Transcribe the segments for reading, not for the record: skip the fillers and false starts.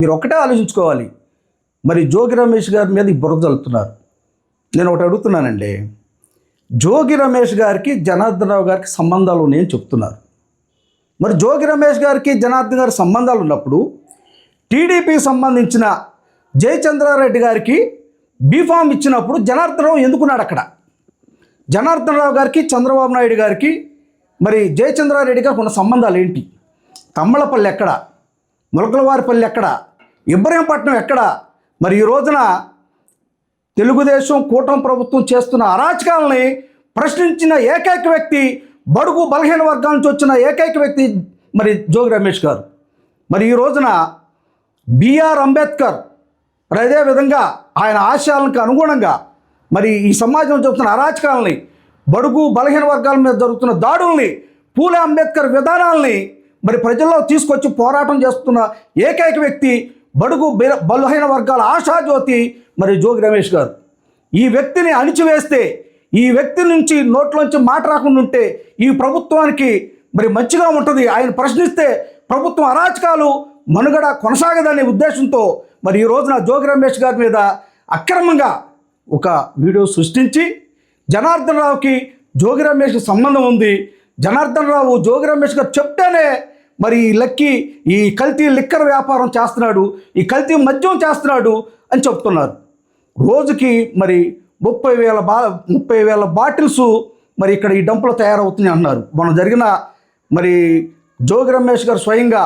మీరు ఒకటే ఆలోచించుకోవాలి. మరి జోగి రమేష్ గారి మీద బురద జల్లుతున్నారు. నేను ఒకటి అడుగుతున్నానండి, జోగి రమేష్ గారికి జనార్దన్ రావు గారికి సంబంధాలు ఉన్నాయని చెప్తున్నారు. మరి జోగి రమేష్ గారికి జనార్దన్ గారి సంబంధాలు ఉన్నప్పుడు టీడీపీకి సంబంధించిన జయచంద్రారెడ్డి గారికి బీఫామ్ ఇచ్చినప్పుడు జనార్దన్ రావు ఎందుకున్నాడు అక్కడ? జనార్దన్ రావు గారికి చంద్రబాబు నాయుడు గారికి మరి జయచంద్రారెడ్డి గారికి ఉన్న సంబంధాలు ఏంటి? తమ్మలపల్లి ఎక్కడ? ములకలవారిపల్లి ఎక్కడ? ఇబ్రహీంపట్నం ఎక్కడ? మరి ఈ రోజున తెలుగుదేశం కూటమి ప్రభుత్వం చేస్తున్న అరాచకాలని ప్రశ్నించిన ఏకైక వ్యక్తి, బడుగు బలహీన వర్గాల నుంచి వచ్చిన ఏకైక వ్యక్తి మరి జోగి రమేష్ గారు. మరి ఈ రోజున బిఆర్ అంబేద్కర్ మరి అదేవిధంగా ఆయన ఆశయాలకు అనుగుణంగా మరి ఈ సమాజంలో జరుగుతున్న అరాచకాలని, బడుగు బలహీన వర్గాల మీద జరుగుతున్న దాడుల్ని, పూలే అంబేద్కర్ విధానాలని మరి ప్రజల్లో తీసుకొచ్చి పోరాటం చేస్తున్న ఏకైక వ్యక్తి బడుగు బలహీన వర్గాల ఆశాజ్యోతి మరి జోగి రమేష్ గారు. ఈ వ్యక్తిని అణిచివేస్తే, ఈ వ్యక్తి నుంచి నోట్లోంచి మాట రాకుండా ఉంటే ఈ ప్రభుత్వానికి మరి మంచిగా ఉంటుంది. ఆయన ప్రశ్నిస్తే ప్రభుత్వం అరాచకాలు మనుగడ కొనసాగదనే ఉద్దేశంతో మరి ఈ రోజున జోగి రమేష్ గారి మీద అక్రమంగా ఒక వీడియో సృష్టించి జనార్దన్ రావుకి జోగి రమేష్కి సంబంధం ఉంది, జనార్దన్ రావు జోగి రమేష్ గారు చెప్తేనే మరి లక్కీ ఈ కల్తీ లిక్కర్ వ్యాపారం చేస్తున్నాడు, ఈ కల్తీ మద్యం చేస్తున్నాడు అని చెప్తున్నారు. రోజుకి మరి 30,000 బాటిల్స్ మరి ఇక్కడ ఈ డంపులో తయారవుతున్నాయి అన్నారు. మనం జరిగిన మరి జోగి రమేష్ గారు స్వయంగా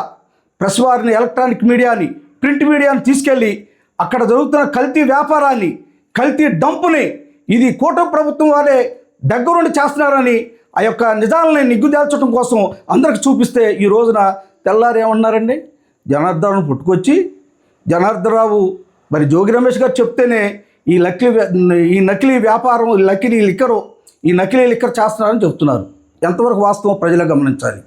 ప్రెస్ వారిని, ఎలక్ట్రానిక్ మీడియాని, ప్రింట్ మీడియాని తీసుకెళ్ళి అక్కడ జరుగుతున్న కల్తీ వ్యాపారాన్ని, కల్తీ డంపుని ఇది కూటమి ప్రభుత్వం వారే దగ్గరుండి చేస్తున్నారని ఆ యొక్క నిజాలని నిగ్గుదేల్చడం కోసం అందరికి చూపిస్తే ఈ రోజున తెల్లారు ఏమన్నారండి? జనార్దన్ పుట్టుకొచ్చి జనార్దన్ రావు మరి జోగి రమేష్ గారు చెప్తేనే ఈ నకిలీ వ్యాపారం, ఈ నకిలీ లిక్కర్ చేస్తున్నారని చెప్తున్నారు. ఎంతవరకు వాస్తవం ప్రజలు గమనించాలి.